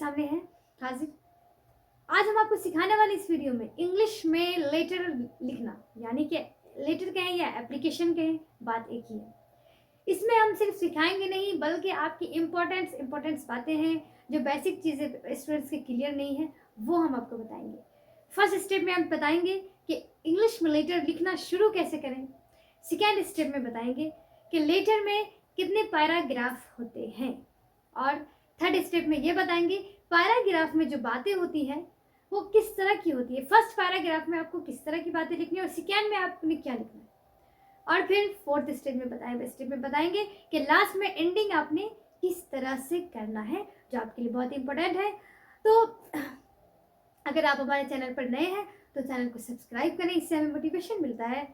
सामने हैं हाजिर। आज हम आपको सिखाने वाले इस वीडियो में इंग्लिश में लेटर लिखना, यानी कि लेटर कहें या एप्लीकेशन कहें, बात एक ही है। इसमें हम सिर्फ सिखाएंगे नहीं बल्कि आपकी इम्पोर्टेंट्स बातें हैं जो बेसिक चीज़ें स्टूडेंट्स के क्लियर नहीं है वो हम आपको बताएंगे। फर्स्ट स्टेप में हम बताएंगे कि इंग्लिश में लेटर लिखना शुरू कैसे करें। सेकेंड स्टेप में बताएंगे कि लेटर में कितने पैराग्राफ होते हैं, और थर्ड स्टेप में ये बताएंगे पैराग्राफ में जो बातें होती हैं वो किस तरह की होती है। फर्स्ट पैराग्राफ में आपको किस तरह की बातें लिखनी है और सेकेंड में आपने क्या लिखना है, और फिर फोर्थ स्टेप में बताएंगे कि लास्ट में एंडिंग आपने किस तरह से करना है, जो आपके लिए बहुत इंपॉर्टेंट है। तो अगर आप हमारे चैनल पर नए हैं तो चैनल को सब्सक्राइब करें, इससे हमें मोटिवेशन मिलता है।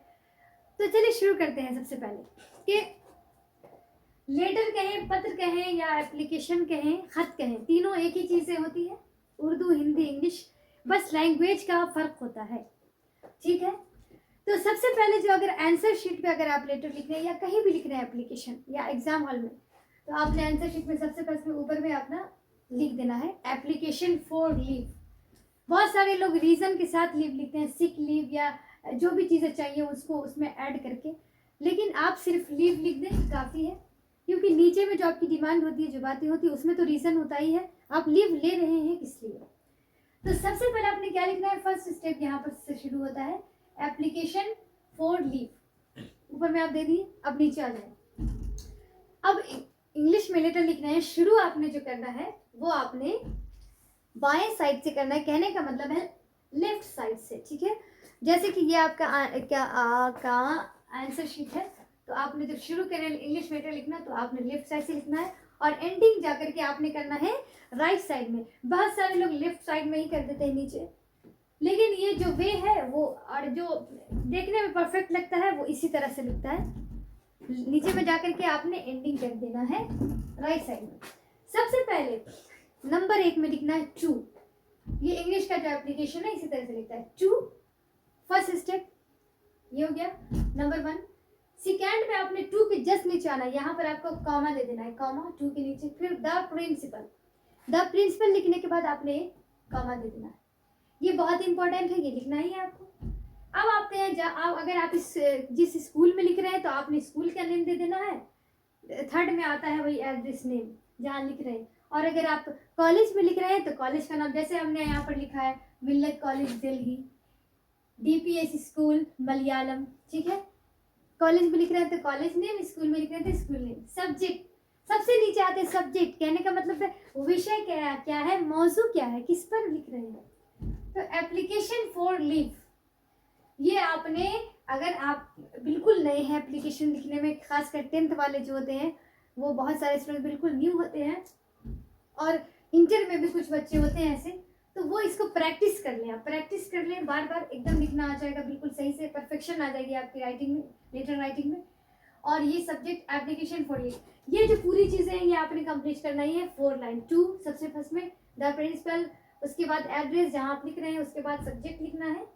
तो चलिए शुरू करते हैं। सबसे पहले कि लेटर कहें, पत्र कहें या एप्लीकेशन कहें, खत कहें, तीनों एक ही चीज़ें होती है, उर्दू, हिंदी, इंग्लिश, बस लैंग्वेज का फ़र्क होता है। ठीक है, तो सबसे पहले जो अगर आंसर शीट पे अगर आप लेटर लिख रहे हैं या कहीं भी लिख रहे हैं एप्लीकेशन या एग्जाम हॉल में, तो आपने आंसर शीट में सबसे पहले ऊपर में अपना लिख देना है एप्लीकेशन फॉर लीव। बहुत सारे लोग रीज़न के साथ लीव लिखते हैं, सिक लीव या जो भी चीज़ें चाहिए उसको उसमें ऐड करके, लेकिन आप सिर्फ लीव लिख दें काफ़ी है, क्योंकि नीचे में जो आपकी डिमांड होती है, जो बातें होती है, उसमें तो रीज़न होता ही है आप लीव ले रहे हैं किस लिए। तो सबसे पहले आपने क्या लिखना है, फर्स्ट स्टेप यहाँ पर से शुरू होता है एप्लीकेशन फॉर लीव, ऊपर में आप दे दिए, अब नीचे आ जाए। अब इंग्लिश में लेटर लिखना है, शुरू आपने जो करना है वो आपने बाएं साइड से करना है, कहने का मतलब है लेफ्ट साइड से। ठीक है, जैसे कि ये आपका आंसर शीट है, तो आपने जब शुरू करें इंग्लिश लेटर लिखना तो आपने लेफ्ट साइड से लिखना है, और एंडिंग जाकर के आपने करना है राइट साइड में। बहुत सारे लोग लेफ्ट साइड में ही कर देते हैं नीचे, लेकिन ये जो वे है वो और जो देखने में परफेक्ट लगता है वो इसी तरह से लिखता है, नीचे में जाकर के आपने एंडिंग कर देना है राइट साइड में। सबसे पहले नंबर 1 में लिखना है टू। ये इंग्लिश का जो एप्लीकेशन है इसी तरह से लिखता है टू। फर्स्ट स्टेप ये हो गया नंबर 1। सेकेंड में आपने टू के जस्ट नीचे आना है, यहाँ पर आपको कॉमा दे देना है, कॉमा टू के नीचे, फिर द प्रिंसिपल लिखने के बाद आपने कॉमा दे देना है। ये बहुत इंपॉर्टेंट है, ये लिखना ही है आपको। अब आते हैं अगर आप जिस स्कूल में लिख रहे हैं तो आपने स्कूल का नेम दे देना है। थर्ड में आता है वही एड्रेस नेम जहाँ लिख रहे हैं, और अगर आप कॉलेज में लिख रहे हैं तो कॉलेज का नाम, जैसे हमने यहाँ पर लिखा है मिल्लत college Delhi, DPS school Malayalam. ठीक है, कॉलेज में लिख रहे हैं तो कॉलेज नेम, स्कूल में लिख रहे हैं तो स्कूल नेम। सब्जेक्ट सबसे नीचे आते हैं, सब्जेक्ट कहने का मतलब है विषय क्या है, मौजू क्या है, किस पर लिख रहे हैं। तो एप्लीकेशन फॉर लीव, ये आपने अगर आप बिल्कुल नए हैं एप्लीकेशन लिखने में, खासकर 10th वाले जो होते हैं वो बहुत सारे स्टूडेंट बिल्कुल न्यू होते हैं, और इंटर में भी कुछ बच्चे होते हैं ऐसे, तो वो इसको प्रैक्टिस कर लें, आप प्रैक्टिस कर लें, बार बार एकदम लिखना आ जाएगा, बिल्कुल सही से परफेक्शन आ जाएगी आपकी राइटिंग में, लेटर राइटिंग में। और ये सब्जेक्ट एप्लीकेशन फॉर लीव, ये जो पूरी चीज़ें हैं ये आपने कंप्लीट करना ही है। 4 लाइन, 2 सबसे फर्स्ट में, द प्रिंसिपल, उसके बाद एड्रेस जहाँ आप लिख रहे हैं, उसके बाद सब्जेक्ट लिखना है,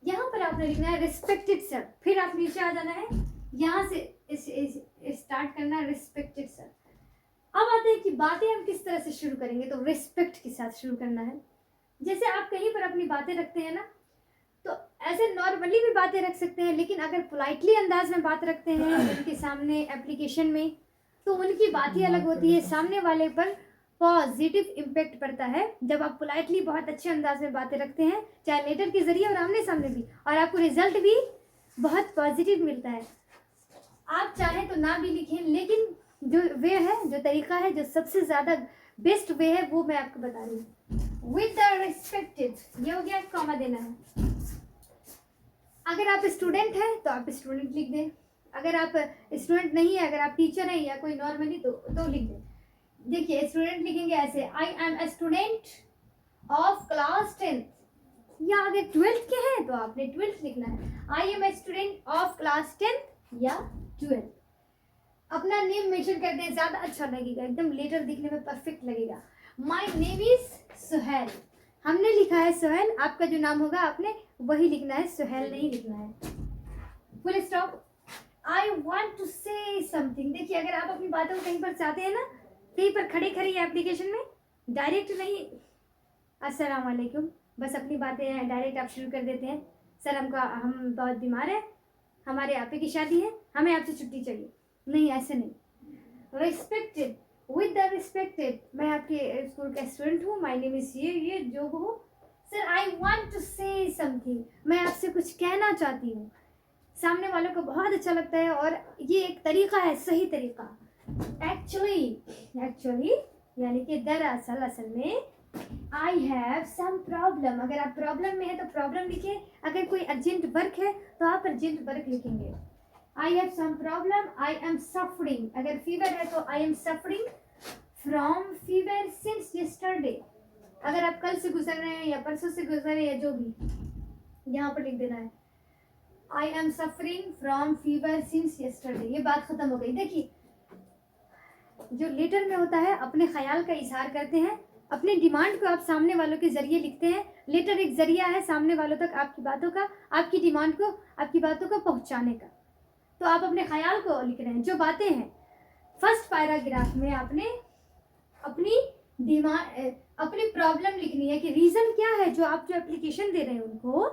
यहाँ पर आपने लिखना है रिस्पेक्टेड सर, फिर आप नीचे आ जाना है, यहाँ से स्टार्ट करना है रिस्पेक्टेड सर। अब आते हैं कि बातें हम किस तरह से शुरू करेंगे, तो रिस्पेक्ट के साथ शुरू करना है। जैसे आप कहीं पर अपनी बातें रखते हैं ना, तो ऐसे नॉर्मली भी बातें रख सकते हैं, लेकिन अगर पोलाइटली अंदाज में बात रखते हैं उनके सामने एप्लीकेशन में, तो उनकी बात ही अलग होती है, सामने वाले पर पॉजिटिव इम्पेक्ट पड़ता है जब आप पोलाइटली बहुत अच्छे अंदाज में बातें रखते हैं, चाहे लेटर के जरिए और आमने सामने भी, और आपको रिजल्ट भी बहुत पॉजिटिव मिलता है। आप चाहें तो ना भी लिखें, लेकिन जो वे है, जो तरीका है, जो सबसे ज़्यादा बेस्ट वे है वो मैं आपको बता रही हूँ। विद द रिस्पेक्टेड, ये हो गया, कॉमा देना है। अगर आप स्टूडेंट हैं तो आप स्टूडेंट लिख दें, अगर आप स्टूडेंट नहीं है, अगर आप टीचर हैं या कोई नॉर्मली तो लिख दें। देखिए स्टूडेंट लिखेंगे ऐसे, I am a student of class 10, या अगर 12th के हैं तो आपने 12th लिखना है, I am a student of class 10 या 12। अपना नेम मेंशन कर दें, ज़्यादा अच्छा लगेगा, एकदम लेटर दिखने में परफेक्ट लगेगा। माय नेम इज सुहेल, हमने लिखा है सुहेल, आपका जो नाम होगा आपने वही लिखना है, सुहेल नहीं लिखना है। Full stop. I want to say something, देखिए अगर आप अपनी बातों को कहीं पर चाहते हैं ना, कहीं पर खड़े खड़े एप्लीकेशन में डायरेक्ट नहीं अस्सलाम वालेकुम, बस अपनी बातें डायरेक्ट आप शुरू कर देते हैं। सर हम बहुत बीमार हैं, हमारे आपे की शादी है, हमें आपसे छुट्टी चाहिए। नहीं, ऐसे नहीं। रिस्पेक्टेड, विद द रिस्पेक्टेड, मैं आपके स्कूल का स्टूडेंट हूँ, माय नेम इज ये जो हो। Sir I want to say something, मैं आपसे कुछ कहना चाहती हूँ। सामने वालों को बहुत अच्छा लगता है और ये एक तरीका है, सही तरीका। एक्चुअली यानी कि दरअसल, असल में आई हैव सम प्रॉब्लम। अगर आप प्रॉब्लम में है तो प्रॉब्लम लिखिए, अगर कोई अर्जेंट वर्क है तो आप अर्जेंट वर्क लिखेंगे। I have some problem, I am suffering. अगर फीवर है तो I am suffering from fever since yesterday. अगर आप कल से गुजर रहे हैं या परसों से गुजर रहे हैं, या जो भी, यहाँ पर लिख देना है I am suffering from fever since yesterday. ये बात खत्म हो गई। देखिए, जो लेटर में होता है अपने ख्याल का इजहार करते हैं, अपने डिमांड को आप सामने वालों के जरिए लिखते हैं। लेटर एक जरिया है सामने वालों तक आपकी बातों का, आपकी डिमांड को, आपकी बातों को पहुंचाने का। तो आप अपने ख्याल को लिख रहे हैं, जो बातें हैं। फर्स्ट पैराग्राफ में आपने अपनी डिमांड, अपनी प्रॉब्लम लिखनी है कि रीज़न क्या है, जो आप जो एप्लीकेशन दे रहे हैं उनको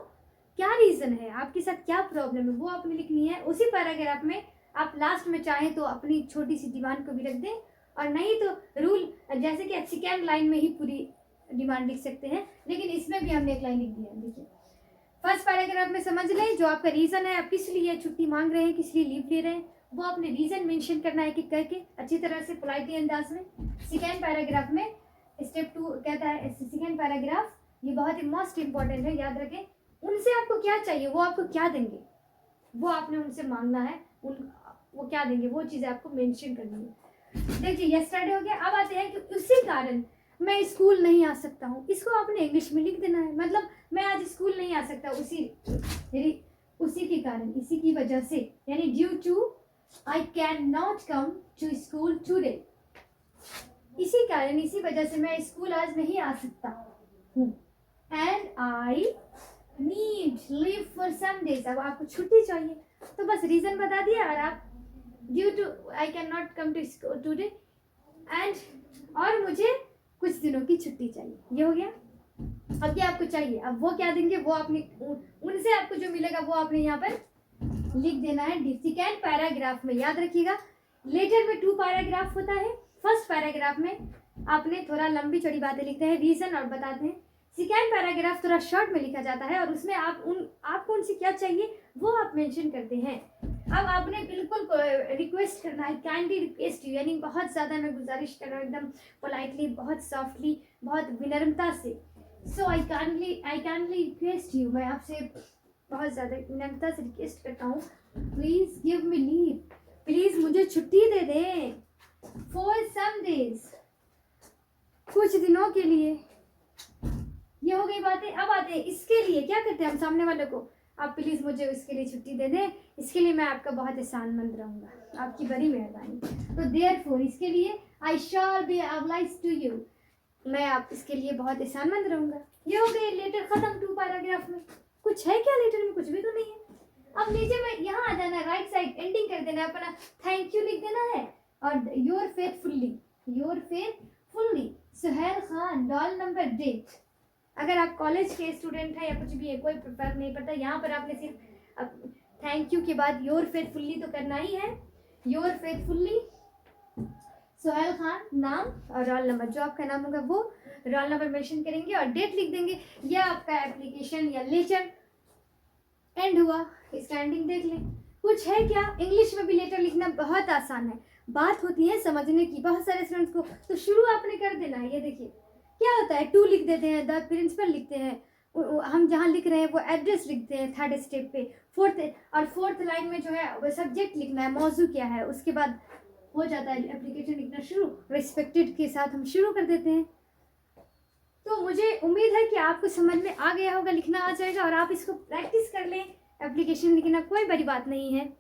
क्या रीज़न है, आपके साथ क्या प्रॉब्लम है, वो आपने लिखनी है। उसी पैराग्राफ में आप लास्ट में चाहें तो अपनी छोटी सी डिमांड को भी रख दें, और नहीं तो रूल जैसे कि सेकेंड लाइन में ही पूरी डिमांड लिख सकते हैं, लेकिन इसमें भी हमने एक लाइन लिख दी है। देखिए, फर्स्ट पैराग्राफ में समझ लें जो आपका रीज़न है, आप किस लिए छुट्टी मांग रहे हैं, किस लिए लीव ले रहे हैं, वो आपने रीज़न मेंशन करना है कि करके अच्छी तरह से पोलाइटली अंदाज में। सेकेंड पैराग्राफ में स्टेप 2 कहता है, सेकेंड पैराग्राफ ये बहुत ही मोस्ट इंपॉर्टेंट है, याद रखें। उनसे आपको क्या चाहिए, वो आपको क्या देंगे, वो आपने उनसे मांगना है, वो क्या देंगे, वो चीज़ें आपको मेंशन करनी है। देखिए, यस्टरडे हो गया। अब आते हैं कि उसी कारण मैं स्कूल नहीं आ सकता हूँ। इसको आपने इंग्लिश में लिख देना है, मतलब मैं आज स्कूल नहीं आ सकता उसी के कारण, इसी की वजह से, यानी due to I can not come to school today. इसी कारण, इसी वजह से मैं स्कूल आज नहीं आ सकता हूँ। And I need leave for some days. अब आपको छुट्टी चाहिए तो बस रीज़न बता दिया, और आप due to I can not come to school today and, और मुझे कुछ दिनों की छुट्टी चाहिए। ये हो गया। अब क्या आपको चाहिए, अब वो क्या देंगे, वो आपने उनसे आपको जो मिलेगा वो आपने यहाँ पर लिख देना है सेकेंड पैराग्राफ में। याद रखिएगा, लेटर में 2 पैराग्राफ होता है। फर्स्ट पैराग्राफ में आपने थोड़ा लंबी चौड़ी बातें लिखते हैं, रीज़न और बताते हैं। सेकेंड पैराग्राफ थोड़ा शॉर्ट में लिखा जाता है और उसमें आपको उनसे क्या चाहिए वो आप मेंशन करते हैं। अब आपने बिल्कुल रिक्वेस्ट करना है, काइंडली रिक्वेस्ट यू, यानी बहुत ज़्यादा मैं गुजारिश कर रहा हूँ, एकदम पोलाइटली, बहुत सॉफ्टली, बहुत विनम्रता से। सो आई काइंडली रिक्वेस्ट यू, मैं आपसे बहुत ज़्यादा विनम्रता से रिक्वेस्ट करता हूँ, please give me leave, please मुझे छुट्टी दे दें, फॉर सम डेज, कुछ दिनों के लिए। ये हो गई बातें। अब आते हैं इसके लिए क्या करते हैं हम सामने वाले को, आप प्लीज़ मुझे इसके लिए छुट्टी दे दें, इसके लिए मैं आपका बहुत एहसानमंद रहूँगा, आपकी बड़ी मेहरबानी। तो देयरफॉर, इसके लिए I shall be obliged to you, मैं आप इसके लिए बहुत एहसानमंद रहूँगा। ये हो गई, लेटर खत्म 2 पैराग्राफ में। कुछ है क्या लेटर में, कुछ भी तो नहीं है। अब नीचे में यहाँ आ जाना, राइट साइड एंडिंग कर देना, अपना थैंक यू लिख देना है, और your faithfully Suhail Khan, roll number, date. अगर आप कॉलेज के स्टूडेंट हैं या कुछ भी है, कोई फर्क नहीं पड़ता। यहाँ पर आपने सिर्फ थैंक यू के बाद योर फेथफुल्ली तो करना ही है। योर फेथफुल्ली सुहेल खान, नाम और रोल नंबर, जो आपका नाम होगा वो रोल नंबर मेंशन करेंगे और डेट लिख देंगे। या आपका एप्लीकेशन या लेटर एंड हुआ, इसका एंडिंग देख लें। कुछ है क्या, इंग्लिश में भी लेटर लिखना बहुत आसान है, बात होती है समझने की। बहुत सारे स्टूडेंट्स को तो शुरू आपने कर देना है। ये देखिए क्या होता है, 2 लिख देते हैं, द प्रिंसिपल लिखते हैं, हम जहाँ लिख रहे हैं वो एड्रेस लिखते हैं 3rd स्टेप पे। 4th लाइन में जो है वो सब्जेक्ट लिखना है, मौजू क्या है, उसके बाद हो जाता है एप्लीकेशन लिखना शुरू, रिस्पेक्टेड के साथ हम शुरू कर देते हैं। तो मुझे उम्मीद है कि आपको समझ में आ गया होगा, लिखना आ जाएगा, और आप इसको प्रैक्टिस कर लें। एप्लीकेशन लिखना कोई बड़ी बात नहीं है।